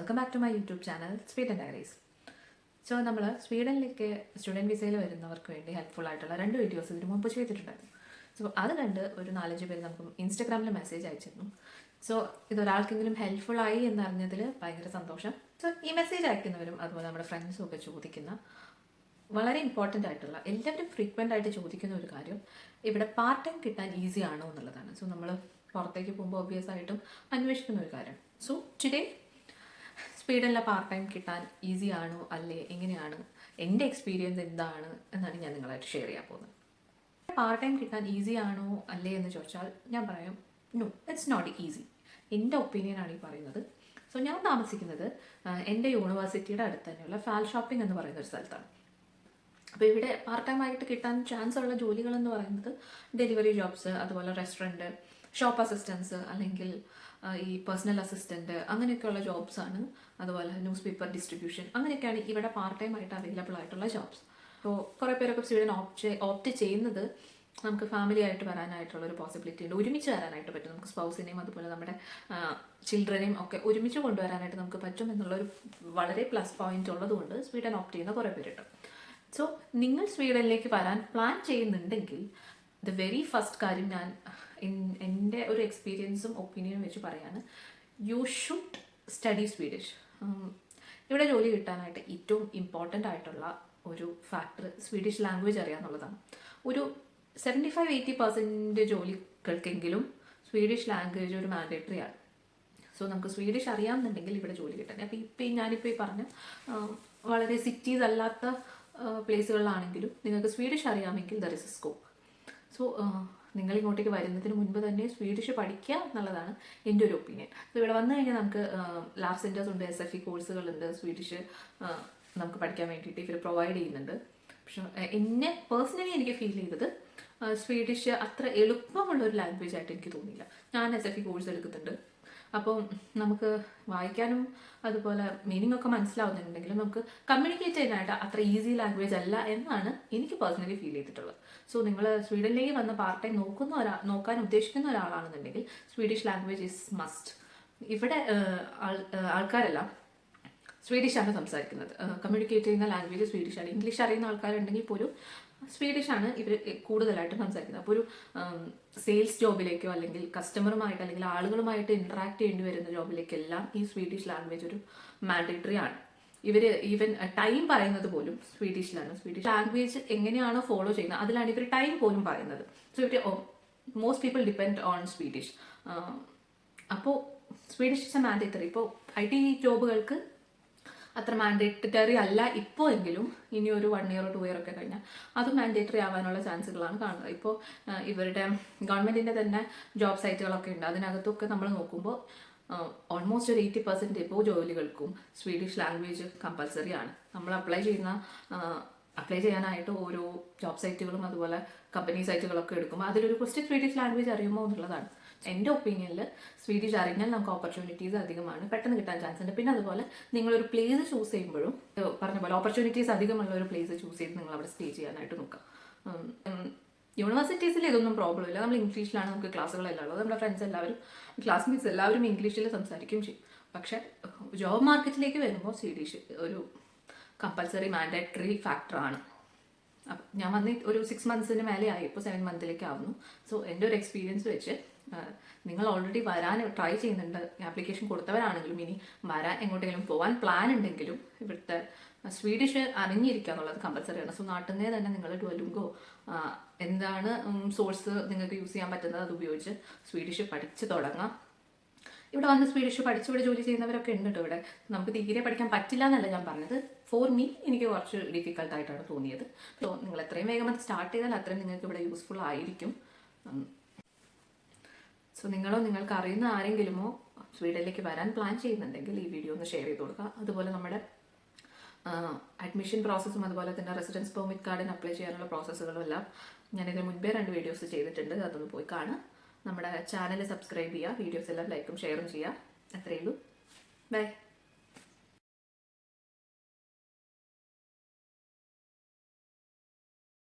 Welcome back to my YouTube channel Sweden diaries. So നമ്മൾ സ്വീഡനിലേക്ക് student വിസയിൽ വരുന്നവർക്ക് വേണ്ടി ഹെൽപ്ഫുൾ ആയിട്ടുള്ള 2 വീഡിയോസ് ഇതിന് മുമ്പ് ചെയ്തിട്ടുണ്ടായിരുന്നു. സോ അത് കണ്ട് ഒരു 4-5 പേര് നമുക്ക് ഇൻസ്റ്റാഗ്രാമിൽ മെസ്സേജ് അയച്ചിരുന്നു. സോ ഇതൊരാൾക്കെങ്കിലും ഹെൽപ്ഫുൾ ആയി എന്നറിഞ്ഞതിൽ ഭയങ്കര സന്തോഷം. സോ ഈ മെസ്സേജ് അയക്കുന്നവരും അതുപോലെ നമ്മുടെ ഫ്രണ്ട്സും ഒക്കെ ചോദിക്കുന്ന വളരെ ഇമ്പോർട്ടൻ്റ് ആയിട്ടുള്ള എല്ലാവരും ഫ്രീക്വൻ്റ് ആയിട്ട് ചോദിക്കുന്ന ഒരു കാര്യം ഇവിടെ പാർട്ട് ടൈം കിട്ടാൻ ഈസി ആണോ എന്നുള്ളതാണ്. സോ നമ്മൾ പുറത്തേക്ക് പോകുമ്പോൾ ഒബ്വിയസ് ആയിട്ടും അന്വേഷിക്കുന്ന ഒരു കാര്യം. സോ ടുഡേ സ്വീഡനിലെ പാർട്ട് ടൈം കിട്ടാൻ ഈസി ആണോ അല്ലേ, എങ്ങനെയാണ്, എൻ്റെ എക്സ്പീരിയൻസ് എന്താണ് എന്നാണ് ഞാൻ നിങ്ങളായിട്ട് ഷെയർ ചെയ്യാൻ പോകുന്നത്. പാർട്ട് ടൈം കിട്ടാൻ ഈസി ആണോ അല്ലേ എന്ന് ചോദിച്ചാൽ ഞാൻ പറയാം നോ, ഇറ്റ്സ് നോട്ട് ഈസി. എൻ്റെ ഒപ്പീനിയനാണ് ഈ പറയുന്നത്. സോ ഞാൻ താമസിക്കുന്നത് എൻ്റെ യൂണിവേഴ്സിറ്റിയുടെ അടുത്ത് തന്നെയുള്ള ഫാൽ ഷോപ്പിംഗ് എന്ന് പറയുന്ന ഒരു സ്ഥലത്താണ്. അപ്പോൾ ഇവിടെ പാർട്ട് ടൈം ആയിട്ട് കിട്ടാൻ ചാൻസ് ഉള്ള ജോലികളെന്ന് പറയുന്നത് ഡെലിവറി ജോബ്സ്, അതുപോലെ റെസ്റ്റോറൻറ്റ്, ഷോപ്പ് അസിസ്റ്റൻസ്, അല്ലെങ്കിൽ ഈ പേഴ്സണൽ അസിസ്റ്റൻറ്റ്, അങ്ങനെയൊക്കെയുള്ള ജോബ്സാണ്. അതുപോലെ ന്യൂസ് പേപ്പർ ഡിസ്ട്രിബ്യൂഷൻ, അങ്ങനെയൊക്കെയാണ് ഇവിടെ പാർട്ട് ടൈം ആയിട്ട് അവൈലബിൾ ആയിട്ടുള്ള ജോബ്സ്. അപ്പോൾ കുറേ പേരൊക്കെ സ്വീഡൻ ഓപ്റ്റ് ചെയ്യുന്നത് നമുക്ക് ഫാമിലി ആയിട്ട് വരാനായിട്ടുള്ള ഒരു പോസിബിലിറ്റി ഉണ്ട്. ഒരുമിച്ച് വരാനായിട്ട് പറ്റും. നമുക്ക് സ്പൗസിനെയും അതുപോലെ നമ്മുടെ ചിൽഡ്രനെയും ഒക്കെ ഒരുമിച്ച് കൊണ്ടുവരാനായിട്ട് നമുക്ക് പറ്റും എന്നുള്ളൊരു വളരെ പ്ലസ് പോയിന്റ് ഉള്ളതുകൊണ്ട് സ്വീഡൻ ഓപ്റ്റ് ചെയ്യുന്ന കുറേ പേരുണ്ട്. സോ നിങ്ങൾ സ്വീഡനിലേക്ക് വരാൻ പ്ലാൻ ചെയ്യുന്നുണ്ടെങ്കിൽ ദ വെരി ഫസ്റ്റ് കാര്യം ഞാൻ എൻ്റെ ഒരു എക്സ്പീരിയൻസും ഒപ്പീനിയനും വെച്ച് പറയാണ്, യു ഷുഡ് സ്റ്റഡി സ്വീഡിഷ്. ഇവിടെ ജോലി കിട്ടാനായിട്ട് ഏറ്റവും ഇമ്പോർട്ടൻ്റ് ആയിട്ടുള്ള ഒരു ഫാക്ടർ സ്വീഡിഷ് ലാംഗ്വേജ് അറിയാമെന്നുള്ളതാണ്. ഒരു 75-80% ജോലികൾക്കെങ്കിലും സ്വീഡിഷ് ലാംഗ്വേജ് ഒരു മാൻഡേറ്ററി ആണ്. സോ നമുക്ക് സ്വീഡിഷ് അറിയാമെന്നുണ്ടെങ്കിൽ ഇവിടെ ജോലി കിട്ടാൻ. അപ്പോൾ ഞാനിപ്പോൾ ഈ പറഞ്ഞ വളരെ സിറ്റീസ് അല്ലാത്ത പ്ലേസുകളിലാണെങ്കിലും നിങ്ങൾക്ക് സ്വീഡിഷ് അറിയാമെങ്കിൽ there is A scope. So നിങ്ങൾ ഇങ്ങോട്ടേക്ക് വരുന്നതിന് മുൻപ് തന്നെ സ്വീഡിഷ് പഠിക്കുക എന്നുള്ളതാണ് എൻ്റെ ഒരു ഒപ്പീനിയൻ. സോ ഇവിടെ വന്നു കഴിഞ്ഞാൽ നമുക്ക് ലാബ് സെൻറ്റേഴ്സ് ഉണ്ട്, SFE കോഴ്സുകളുണ്ട്, സ്വീഡിഷ് നമുക്ക് പഠിക്കാൻ വേണ്ടിയിട്ട് ഇവർ പ്രൊവൈഡ് ചെയ്യുന്നുണ്ട്. പക്ഷെ എന്നെ പേഴ്സണലി എനിക്ക് ഫീൽ ചെയ്തത് സ്വീഡിഷ് അത്ര എളുപ്പമുള്ളൊരു ലാംഗ്വേജ് ആയിട്ട് എനിക്ക് തോന്നിയില്ല. ഞാൻ SFE കോഴ്സ് എടുക്കുന്നുണ്ട്. അപ്പോൾ നമുക്ക് വായിക്കാനും അതുപോലെ മീനിങ് ഒക്കെ മനസ്സിലാവുന്നുണ്ടെങ്കിലും നമുക്ക് കമ്മ്യൂണിക്കേറ്റ് ചെയ്യാനായിട്ട് അത്ര ഈസി ലാംഗ്വേജ് അല്ല എന്നാണ് എനിക്ക് പേഴ്സണലി ഫീൽ ചെയ്തിട്ടുള്ളത്. സോ നിങ്ങൾ സ്വീഡനിലേക്ക് വന്ന് പാർട്ട് ടൈം നോക്കാൻ ഉദ്ദേശിക്കുന്ന ഒരാളാണെന്നുണ്ടെങ്കിൽ സ്വീഡിഷ് ലാംഗ്വേജ് ഈസ് മസ്റ്റ്. ഇവിടെ ആൾക്കാരെല്ലാം സ്വീഡിഷാണ് സംസാരിക്കുന്നത്. കമ്മ്യൂണിക്കേറ്റ് ചെയ്യുന്ന ലാംഗ്വേജ് സ്വീഡിഷാണ്. ഇംഗ്ലീഷ് അറിയുന്ന ആൾക്കാരുണ്ടെങ്കിൽ പോലും സ്വീഡിഷാണ് ഇവർ കൂടുതലായിട്ടും സംസാരിക്കുന്നത്. അപ്പോൾ ഒരു സെയിൽസ് ജോബിലേക്കോ അല്ലെങ്കിൽ കസ്റ്റമറുമായിട്ട് അല്ലെങ്കിൽ ആളുകളുമായിട്ട് ഇൻട്രാക്ട് ചെയ്യേണ്ടി വരുന്ന ജോബിലേക്കെല്ലാം ഈ സ്വീഡിഷ് ലാംഗ്വേജ് ഒരു മാൻഡേറ്ററി ആണ്. ഇവർ ഈവൻ ടൈം പറയുന്നത് പോലും സ്വീഡിഷിലാണ്. സ്വീഡിഷ് ലാംഗ്വേജ് എങ്ങനെയാണോ ഫോളോ ചെയ്യുന്നത് അതിലാണ് ഇവർ ടൈം പോലും പറയുന്നത്. സോ ഇവർ most people depend on Swedish. അപ്പോൾ സ്വീഡിഷ് ഇസ് എ മാൻഡേറ്ററി. ഇപ്പോൾ IT ജോബുകൾക്ക് അത്ര മാൻഡേറ്ററി അല്ല ഇപ്പോൾ എങ്കിലും ഇനി ഒരു 1 year or 2 year ഒക്കെ കഴിഞ്ഞാൽ അത് മാൻഡേറ്ററി ആവാനുള്ള ചാൻസുകളാണ് കാണുന്നത്. ഇപ്പോൾ ഇവരുടെ ഗവൺമെൻറ്റിൻ്റെ തന്നെ ജോബ് സൈറ്റുകളൊക്കെ ഉണ്ട്. അതിനകത്തൊക്കെ നമ്മൾ നോക്കുമ്പോൾ ഓൾമോസ്റ്റ് ഒരു 80% ഇപ്പോൾ ജോലികൾക്കും സ്വീഡിഷ് ലാംഗ്വേജ് കമ്പൽസറി ആണ്. നമ്മൾ അപ്ലൈ ചെയ്യാനായിട്ട് ഓരോ ജോബ് സൈറ്റുകളും അതുപോലെ കമ്പനി സൈറ്റുകളൊക്കെ എടുക്കുമ്പോൾ അതിലൊരു ക്വസ്റ്റ്യൻ സ്വീഡിഷ് ലാംഗ്വേജ് അറിയുമോ എന്നുള്ളതാണ്. എൻ്റെ ഒപ്പീനിയനിൽ സ്വീഡിഷ് അറിഞ്ഞാൽ നമുക്ക് ഓപ്പർച്യൂണിറ്റീസ് അധികമാണ്, പെട്ടെന്ന് കിട്ടാൻ ചാൻസ് ഉണ്ട്. പിന്നെ അതുപോലെ നിങ്ങളൊരു പ്ലേസ് ചൂസ് ചെയ്യുമ്പോഴും പറഞ്ഞ പോലെ ഓപ്പർച്യൂണിറ്റീസ് അധികമുള്ള ഒരു പ്ലേസ് ചൂസ് ചെയ്ത് നിങ്ങൾ അവിടെ സ്റ്റേ ചെയ്യാനായിട്ട് നോക്കാം. യൂണിവേഴ്സിറ്റീസിൽ ഇതൊന്നും പ്രോബ്ലം ഇല്ല. നമ്മൾ ഇംഗ്ലീഷിലാണ് നമുക്ക് ക്ലാസ്സുകളെല്ലാം ഉള്ളത്. നമ്മുടെ ഫ്രണ്ട്സ് എല്ലാവരും, ക്ലാസ്മേറ്റ്സ് എല്ലാവരും ഇംഗ്ലീഷിൽ സംസാരിക്കുകയും ചെയ്യും. പക്ഷേ ജോബ് മാർക്കറ്റിലേക്ക് വരുമ്പോൾ സ്വീഡിഷ് ഒരു കമ്പൽസറി മാൻഡേറ്ററി ഫാക്ടറാണ്. അപ്പം ഞാൻ വന്ന് ഒരു 6 months മേലെ ആയി, ഇപ്പോൾ 7 months ആവുന്നു. സോ എൻ്റെ ഒരു എക്സ്പീരിയൻസ് വെച്ച് നിങ്ങൾ ഓൾറെഡി വരാൻ ട്രൈ ചെയ്യുന്നുണ്ട്, ആപ്ലിക്കേഷൻ കൊടുത്തവരാണെങ്കിലും ഇനി വരാൻ എങ്ങോട്ടെങ്കിലും പോകാൻ പ്ലാൻ ഉണ്ടെങ്കിലും ഇവിടുത്തെ സ്വീഡിഷ് അറിഞ്ഞിരിക്കുക എന്നുള്ളത് കമ്പൽസറിയാണ്. സോ നാട്ടിൽ നിന്ന് തന്നെ നിങ്ങൾ ഡുവലിംഗോ എന്താണ് സോഴ്സ് നിങ്ങൾക്ക് യൂസ് ചെയ്യാൻ പറ്റുന്നത് അത് ഉപയോഗിച്ച് സ്വീഡിഷ് പഠിച്ച് തുടങ്ങാം. ഇവിടെ വന്ന് സ്വീഡിഷ് പഠിച്ച് ഇവിടെ ജോലി ചെയ്യുന്നവരൊക്കെ ഉണ്ട്. ഇവിടെ നമുക്ക് തീരെ പഠിക്കാൻ പറ്റില്ല എന്നല്ല ഞാൻ പറഞ്ഞത്. ഫോർ മീ എനിക്ക് കുറച്ച് ഡിഫിക്കൽട്ടായിട്ടാണ് തോന്നിയത്. സോ നിങ്ങൾ എത്രയും വേഗം അത് സ്റ്റാർട്ട് ചെയ്താൽ അത്രയും നിങ്ങൾക്ക് ഇവിടെ യൂസ്ഫുൾ ആയിരിക്കും. സോ നിങ്ങൾക്ക് അറിയുന്ന ആരെങ്കിലുമോ സ്വീഡനിലേക്ക് വരാൻ പ്ലാൻ ചെയ്യുന്നുണ്ടെങ്കിൽ ഈ വീഡിയോ ഒന്ന് ഷെയർ ചെയ്ത് കൊടുക്കുക. അതുപോലെ നമ്മുടെ അഡ്മിഷൻ പ്രോസസ്സും അതുപോലെ തന്നെ റെസിഡൻസ് പെർമിറ്റ് കാർഡിന് അപ്ലൈ ചെയ്യാനുള്ള പ്രോസസ്സുകളും എല്ലാം ഞാനിതിന് മുൻപേ 2 വീഡിയോസ് ചെയ്തിട്ടുണ്ട്. അതൊന്ന് പോയി കാണുക. നമ്മുടെ ചാനൽ സബ്സ്ക്രൈബ് ചെയ്യുക, വീഡിയോസ് എല്ലാം ലൈക്കും ഷെയറും ചെയ്യുക. അത്രയേ ഉള്ളൂ. ബൈ.